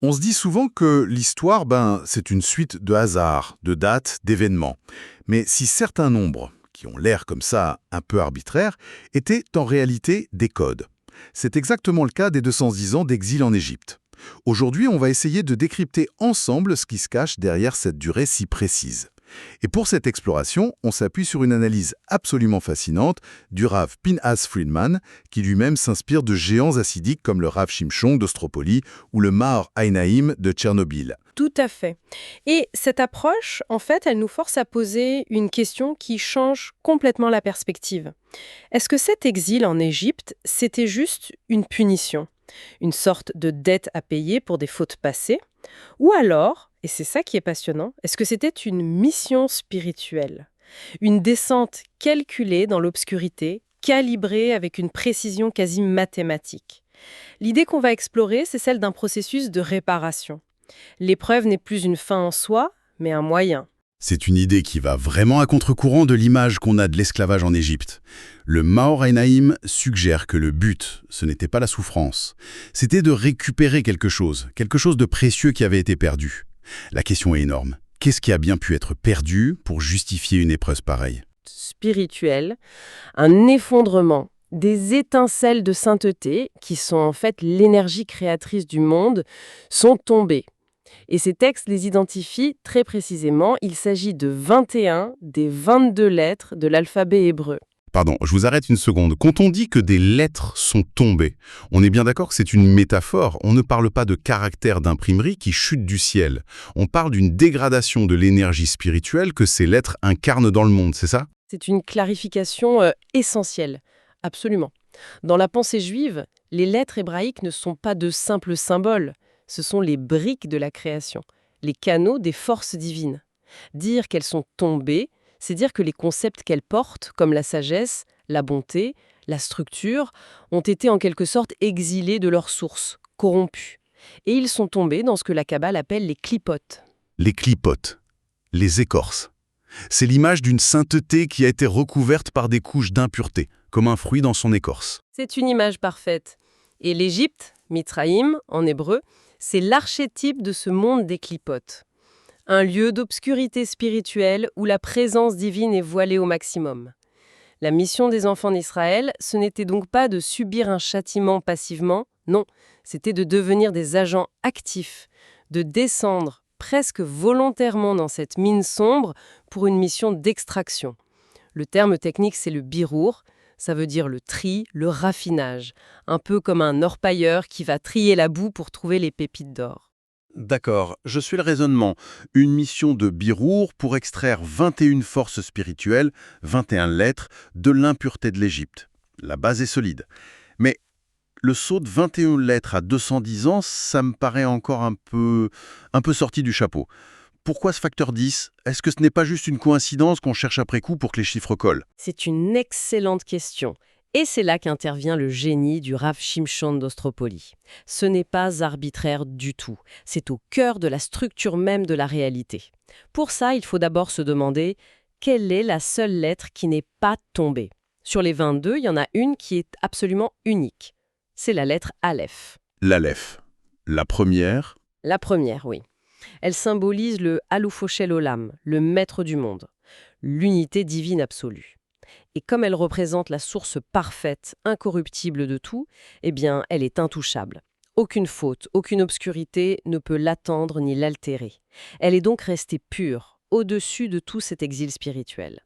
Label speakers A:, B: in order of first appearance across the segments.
A: On se dit souvent que l'histoire, c'est une suite de hasards, de dates, d'événements. Mais si certains nombres, qui ont l'air comme ça un peu arbitraires, étaient en réalité des codes. C'est exactement le cas des 210 ans d'exil en Égypte. Aujourd'hui, on va essayer de décrypter ensemble ce qui se cache derrière cette durée si précise. Et pour cette exploration, on s'appuie sur une analyse absolument fascinante du Rav Pinhas Friedman, qui lui-même s'inspire de géants assidiques comme le Rav Shimshon d'Ostropoli ou le Maor Hainaim de Tchernobyl.
B: Tout à fait. Et cette approche, en fait, elle nous force à poser une question qui change complètement la perspective. Est-ce que cet exil en Égypte, c'était juste une punition, une sorte de dette à payer pour des fautes passées? Ou alors, et c'est ça qui est passionnant, est-ce que c'était une mission spirituelle? Une descente calculée dans l'obscurité, calibrée avec une précision quasi mathématique. L'idée qu'on va explorer, c'est celle d'un processus de réparation. L'épreuve n'est plus une fin en soi, mais un moyen.
A: C'est une idée qui va vraiment à contre-courant de l'image qu'on a de l'esclavage en Égypte. Le Maor Hainaim suggère que le but, ce n'était pas la souffrance. C'était de récupérer quelque chose de précieux qui avait été perdu. La question est énorme. Qu'est-ce qui a bien pu être perdu pour justifier une épreuve pareille?
B: Spirituel, un effondrement, des étincelles de sainteté, qui sont en fait l'énergie créatrice du monde, sont tombées. Et ces textes les identifient très précisément. Il s'agit de 21 des 22 lettres de l'alphabet hébreu.
A: Pardon, je vous arrête une seconde. Quand on dit que des lettres sont tombées, on est bien d'accord que c'est une métaphore. On ne parle pas de caractères d'imprimerie qui chutent du ciel. On parle d'une dégradation de l'énergie spirituelle que ces lettres incarnent dans le monde, c'est ça?
B: C'est une clarification essentielle. Absolument. Dans la pensée juive, les lettres hébraïques ne sont pas de simples symboles. Ce sont les briques de la création, les canaux des forces divines. Dire qu'elles sont tombées, c'est dire que les concepts qu'elles portent, comme la sagesse, la bonté, la structure, ont été en quelque sorte exilés de leur source, corrompus. Et ils sont tombés dans ce que la Kabbale appelle les clipotes.
A: Les clipotes, les écorces. C'est l'image d'une sainteté qui a été recouverte par des couches d'impureté, comme un fruit dans son écorce.
B: C'est une image parfaite. Et l'Égypte, Mitraïm, en hébreu, c'est l'archétype de ce monde des clipotes. Un lieu d'obscurité spirituelle où la présence divine est voilée au maximum. La mission des enfants d'Israël, ce n'était donc pas de subir un châtiment passivement, non, c'était de devenir des agents actifs, de descendre presque volontairement dans cette mine sombre pour une mission d'extraction. Le terme technique, c'est le birour. Ça veut dire le tri, le raffinage, un peu comme un orpailleur qui va trier la boue pour trouver les pépites d'or.
A: D'accord, je suis le raisonnement. Une mission de Birour pour extraire 21 forces spirituelles, 21 lettres, de l'impureté de l'Égypte. La base est solide. Mais le saut de 21 lettres à 210 ans, ça me paraît encore un peu sorti du chapeau. Pourquoi ce facteur 10? Est-ce que ce n'est pas juste une coïncidence qu'on cherche après coup pour que les chiffres collent?
B: C'est une excellente question. Et c'est là qu'intervient le génie du Rav Shimshon d'Ostropoli. Ce n'est pas arbitraire du tout. C'est au cœur de la structure même de la réalité. Pour ça, il faut d'abord se demander quelle est la seule lettre qui n'est pas tombée. Sur les 22, il y en a une qui est absolument unique. C'est la lettre Aleph.
A: L'Aleph. La première.
B: La première, oui. Elle symbolise le Alufoshel Olam, le maître du monde, l'unité divine absolue. Et comme elle représente la source parfaite, incorruptible de tout, eh bien, elle est intouchable. Aucune faute, aucune obscurité ne peut l'attendre ni l'altérer. Elle est donc restée pure, au-dessus de tout cet exil spirituel.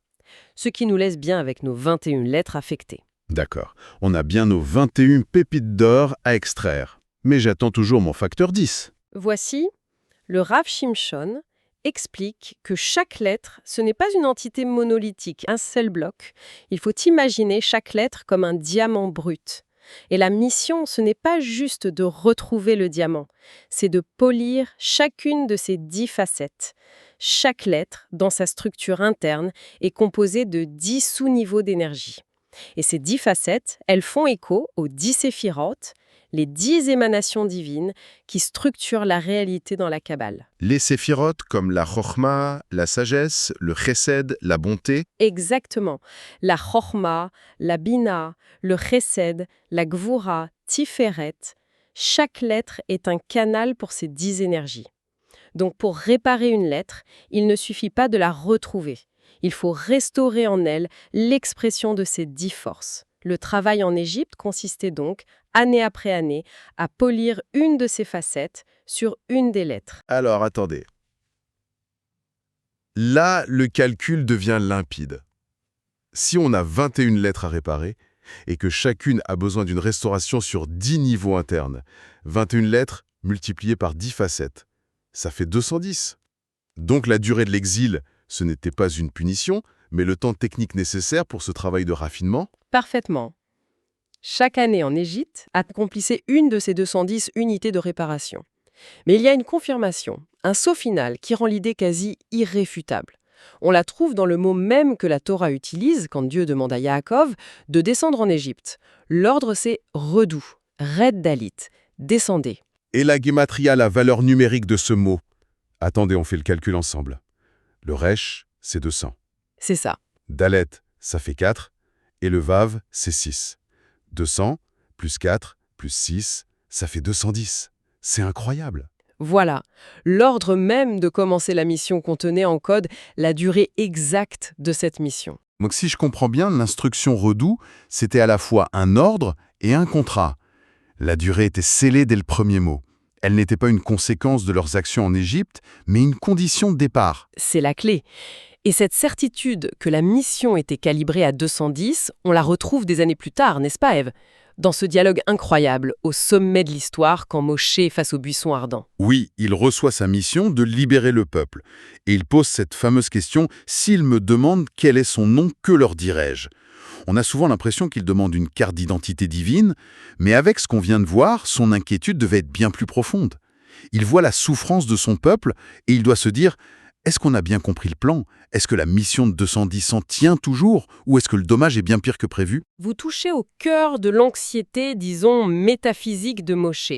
B: Ce qui nous laisse bien avec nos 21 lettres affectées.
A: D'accord. On a bien nos 21 pépites d'or à extraire. Mais j'attends toujours mon facteur 10.
B: Voici, le Rav Shimshon explique que chaque lettre, ce n'est pas une entité monolithique, un seul bloc. Il faut imaginer chaque lettre comme un diamant brut. Et la mission, ce n'est pas juste de retrouver le diamant, c'est de polir chacune de ses 10 facettes. Chaque lettre, dans sa structure interne, est composée de 10 sous-niveaux d'énergie. Et ces 10 facettes, elles font écho aux 10 séphirotes, les 10 émanations divines qui structurent la réalité dans la Kabbale.
A: Les séphirotes comme la chokhma, la sagesse, le chesed, la bonté.
B: Exactement. La Chokhma, la Bina, le Chesed, la Gvura, Tiferet, Chaque lettre est un canal pour ces 10 énergies. Donc pour réparer une lettre, il ne suffit pas de la retrouver. Il faut restaurer en elle l'expression de ces 10 forces. Le travail en Égypte consistait donc, année après année, à polir une de ces facettes sur une des lettres.
A: Alors, attendez. Là, le calcul devient limpide. Si on a 21 lettres à réparer, et que chacune a besoin d'une restauration sur 10 niveaux internes, 21 lettres multipliées par 10 facettes, ça fait 210. Donc la durée de l'exil, ce n'était pas une punition, mais le temps technique nécessaire pour ce travail de raffinement.
B: Parfaitement. Chaque année en Égypte accomplissait une de ces 210 unités de réparation. Mais il y a une confirmation, un saut final qui rend l'idée quasi irréfutable. On la trouve dans le mot même que la Torah utilise quand Dieu demande à Yaakov de descendre en Égypte. L'ordre c'est Redou, Red Dalit, descendez.
A: Et la guématria, la valeur numérique de ce mot. Attendez, on fait le calcul ensemble. Le resh, c'est 200.
B: C'est ça.
A: Dalet, ça fait 4. Et le vav, c'est 6. 200 plus 4 plus 6, ça fait 210. C'est incroyable.
B: Voilà, l'ordre même de commencer la mission contenait en code la durée exacte de cette mission.
A: Donc si je comprends bien, l'instruction Redou, c'était à la fois un ordre et un contrat. La durée était scellée dès le premier mot. Elle n'était pas une conséquence de leurs actions en Égypte, mais une condition de départ.
B: C'est la clé. Et cette certitude que la mission était calibrée à 210, on la retrouve des années plus tard, n'est-ce pas Ève? Dans ce dialogue incroyable, au sommet de l'histoire, quand Moshe est face au buisson ardent.
A: Oui, il reçoit sa mission de libérer le peuple. Et il pose cette fameuse question, « S'il me demande quel est son nom, que leur dirai-je » On a souvent l'impression qu'il demande une carte d'identité divine, mais avec ce qu'on vient de voir, son inquiétude devait être bien plus profonde. Il voit la souffrance de son peuple et il doit se dire « Est-ce qu'on a bien compris le plan? Est-ce que la mission de 210 ans tient toujours? Ou est-ce que le dommage est bien pire que prévu ?»
B: Vous touchez au cœur de l'anxiété, disons, métaphysique de Moshe.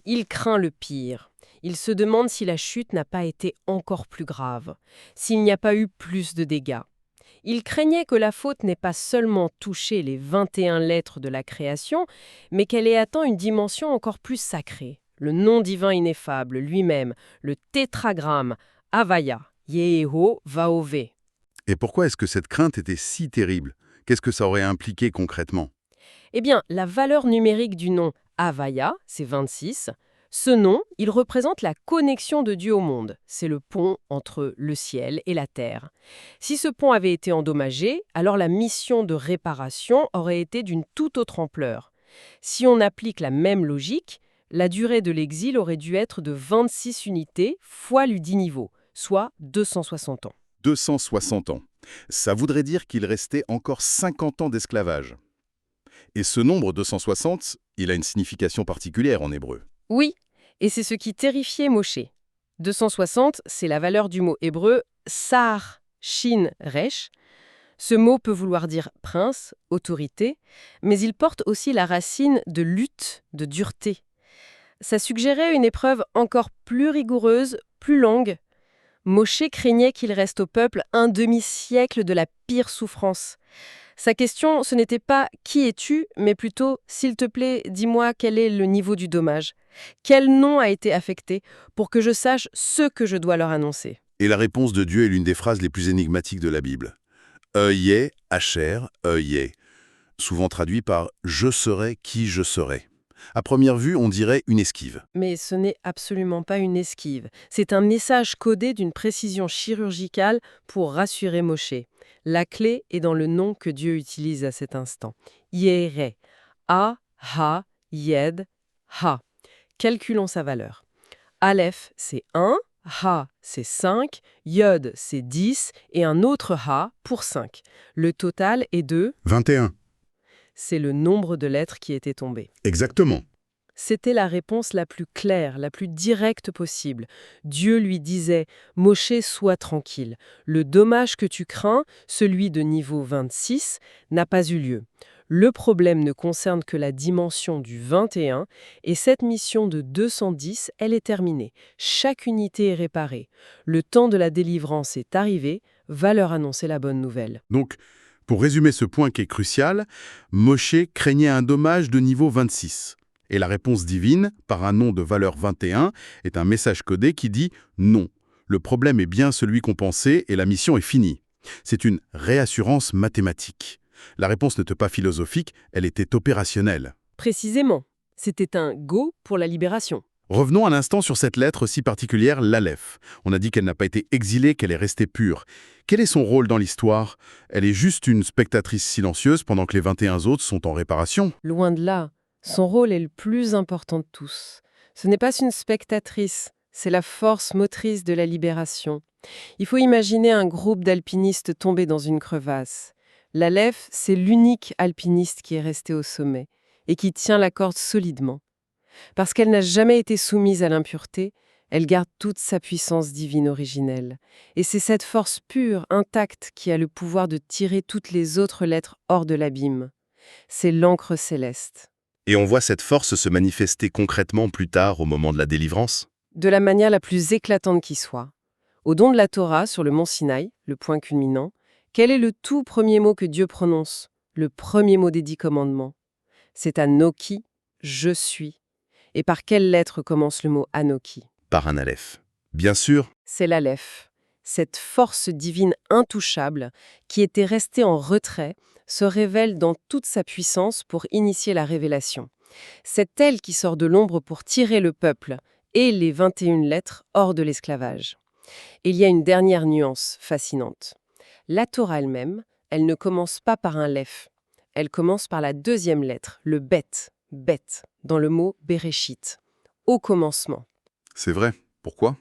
B: Il craint le pire. Il se demande si la chute n'a pas été encore plus grave, s'il n'y a pas eu plus de dégâts. Il craignait que la faute n'ait pas seulement touché les 21 lettres de la création, mais qu'elle ait atteint une dimension encore plus sacrée. Le nom divin ineffable lui-même, le tétragramme, Havaya, Yeho Vaové.
A: Et pourquoi est-ce que cette crainte était si terrible? Qu'est-ce que ça aurait impliqué concrètement?
B: Eh bien, la valeur numérique du nom Havaya, c'est 26. Ce nom, il représente la connexion de Dieu au monde. C'est le pont entre le ciel et la terre. Si ce pont avait été endommagé, alors la mission de réparation aurait été d'une toute autre ampleur. Si on applique la même logique, la durée de l'exil aurait dû être de 26 unités fois le 10 niveaux, soit 260 ans.
A: 260 ans. Ça voudrait dire qu'il restait encore 50 ans d'esclavage. Et ce nombre 260, il a une signification particulière en hébreu.
B: Oui, et c'est ce qui terrifiait Moshe. 260, c'est la valeur du mot hébreu sar, shin, resh. Ce mot peut vouloir dire prince, autorité, mais il porte aussi la racine de lutte, de dureté. Ça suggérait une épreuve encore plus rigoureuse, plus longue. Moshe craignait qu'il reste au peuple un demi-siècle de la pire souffrance. Sa question, ce n'était pas « qui es-tu ?», mais plutôt « s'il te plaît, dis-moi quel est le niveau du dommage. Quel nom a été affecté pour que je sache ce que je dois leur annoncer ?»
A: Et la réponse de Dieu est l'une des phrases les plus énigmatiques de la Bible. « Eye, Asher, Eye », souvent traduit par « je serai qui je serai ». À première vue, on dirait une esquive.
B: Mais ce n'est absolument pas une esquive. C'est un message codé d'une précision chirurgicale pour rassurer Moshe. La clé est dans le nom que Dieu utilise à cet instant. Yéré. A, Ha, Yed, Ha. Calculons sa valeur. Aleph, c'est 1, Ha, c'est 5, Yod, c'est 10, et un autre Ha pour 5. Le total est de
A: 21.
B: C'est le nombre de lettres qui étaient tombées.
A: Exactement.
B: C'était la réponse la plus claire, la plus directe possible. Dieu lui disait « Moshe, sois tranquille. Le dommage que tu crains, celui de niveau 26, n'a pas eu lieu. Le problème ne concerne que la dimension du 21, et cette mission de 210, elle est terminée. Chaque unité est réparée. Le temps de la délivrance est arrivé, va leur annoncer la bonne nouvelle. »
A: Donc, pour résumer ce point qui est crucial, Moshe craignait un dommage de niveau 26. Et la réponse divine, par un nom de valeur 21, est un message codé qui dit « Non, le problème est bien celui qu'on pensait et la mission est finie ». C'est une réassurance mathématique. La réponse n'était pas philosophique, elle était opérationnelle.
B: Précisément, c'était un go pour la libération.
A: Revenons un instant sur cette lettre si particulière, l'Aleph. On a dit qu'elle n'a pas été exilée, qu'elle est restée pure. Quel est son rôle dans l'histoire? Elle est juste une spectatrice silencieuse pendant que les 21 autres sont en réparation.
B: Loin de là, son rôle est le plus important de tous. Ce n'est pas une spectatrice, c'est la force motrice de la libération. Il faut imaginer un groupe d'alpinistes tombés dans une crevasse. L'Aleph, c'est l'unique alpiniste qui est resté au sommet et qui tient la corde solidement. Parce qu'elle n'a jamais été soumise à l'impureté, elle garde toute sa puissance divine originelle. Et c'est cette force pure, intacte, qui a le pouvoir de tirer toutes les autres lettres hors de l'abîme. C'est l'encre céleste.
C: Et on voit cette force se manifester concrètement plus tard au moment de la délivrance.
B: De la manière la plus éclatante qui soit. Au don de la Torah sur le mont Sinaï, le point culminant, quel est le tout premier mot que Dieu prononce? Le premier mot des 10 commandements. C'est Anoki, je suis. Et par quelle lettre commence le mot Anoki?
C: Par un aleph. Bien sûr,
B: C'est l'Aleph. Cette force divine intouchable, qui était restée en retrait, se révèle dans toute sa puissance pour initier la révélation. C'est elle qui sort de l'ombre pour tirer le peuple et les 21 lettres hors de l'esclavage. Il y a une dernière nuance fascinante. La Torah elle-même, elle ne commence pas par un Leph. Elle commence par la deuxième lettre, le Bet, Bet, dans le mot Bereshit, au commencement.
A: C'est vrai. Pourquoi?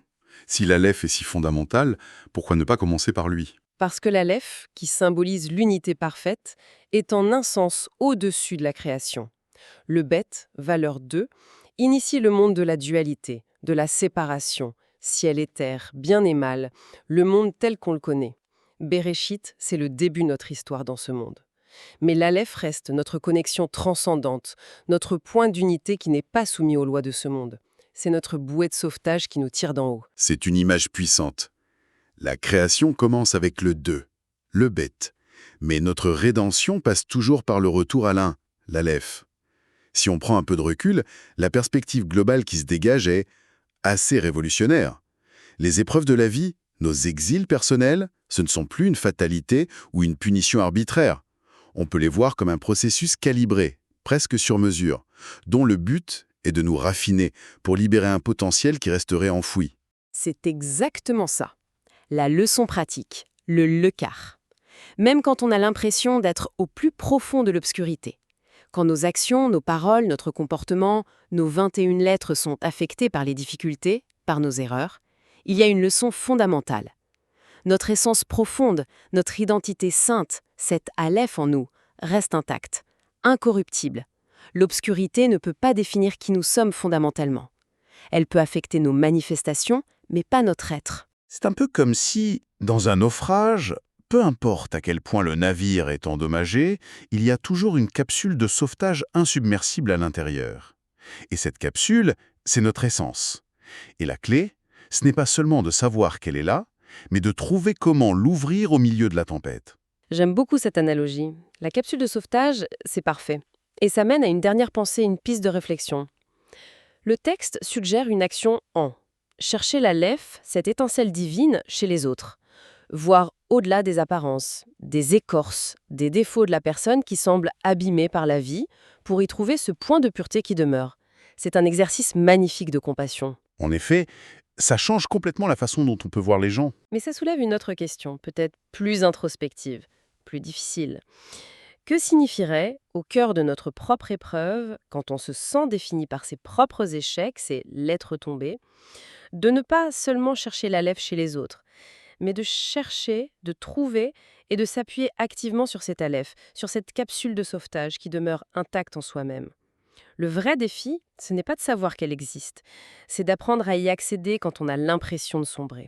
A: Si l'Aleph est si fondamental, pourquoi ne pas commencer par lui?
B: Parce que l'Aleph, qui symbolise l'unité parfaite, est en un sens au-dessus de la création. Le Bet, valeur 2, initie le monde de la dualité, de la séparation, ciel et terre, bien et mal, le monde tel qu'on le connaît. Bereshit, c'est le début de notre histoire dans ce monde. Mais l'Aleph reste notre connexion transcendante, notre point d'unité qui n'est pas soumis aux lois de ce monde. C'est notre bouée de sauvetage qui nous tire d'en haut.
A: C'est une image puissante. La création commence avec le 2, le bête. Mais notre rédemption passe toujours par le retour à l'un, l'Aleph. Si on prend un peu de recul, la perspective globale qui se dégage est assez révolutionnaire. Les épreuves de la vie, nos exils personnels, ce ne sont plus une fatalité ou une punition arbitraire. On peut les voir comme un processus calibré, presque sur mesure, dont le but est de nous raffiner pour libérer un potentiel qui resterait enfoui.
B: C'est exactement ça. La leçon pratique, le lecar. Même quand on a l'impression d'être au plus profond de l'obscurité. Quand nos actions, nos paroles, notre comportement, nos 21 lettres sont affectés par les difficultés, par nos erreurs, il y a une leçon fondamentale. Notre essence profonde, notre identité sainte, cette Aleph en nous, reste intacte, incorruptible. L'obscurité ne peut pas définir qui nous sommes fondamentalement. Elle peut affecter nos manifestations, mais pas notre être.
A: C'est un peu comme si, dans un naufrage, peu importe à quel point le navire est endommagé, il y a toujours une capsule de sauvetage insubmersible à l'intérieur. Et cette capsule, c'est notre essence. Et la clé, ce n'est pas seulement de savoir qu'elle est là, mais de trouver comment l'ouvrir au milieu de la tempête.
B: J'aime beaucoup cette analogie. La capsule de sauvetage, c'est parfait. Et ça mène à une dernière pensée, une piste de réflexion. Le texte suggère une action en. Chercher l'Aleph, cette étincelle divine, chez les autres. Voir au-delà des apparences, des écorces, des défauts de la personne qui semble abîmée par la vie, pour y trouver ce point de pureté qui demeure. C'est un exercice magnifique de compassion.
A: En effet, ça change complètement la façon dont on peut voir les gens.
B: Mais ça soulève une autre question, peut-être plus introspective, plus difficile. Que signifierait, au cœur de notre propre épreuve, quand on se sent défini par ses propres échecs, ses lettres tombées, de ne pas seulement chercher l'Aleph chez les autres, mais de chercher, de trouver et de s'appuyer activement sur cet Aleph, sur cette capsule de sauvetage qui demeure intacte en soi-même. Le vrai défi, ce n'est pas de savoir qu'elle existe, c'est d'apprendre à y accéder quand on a l'impression de sombrer.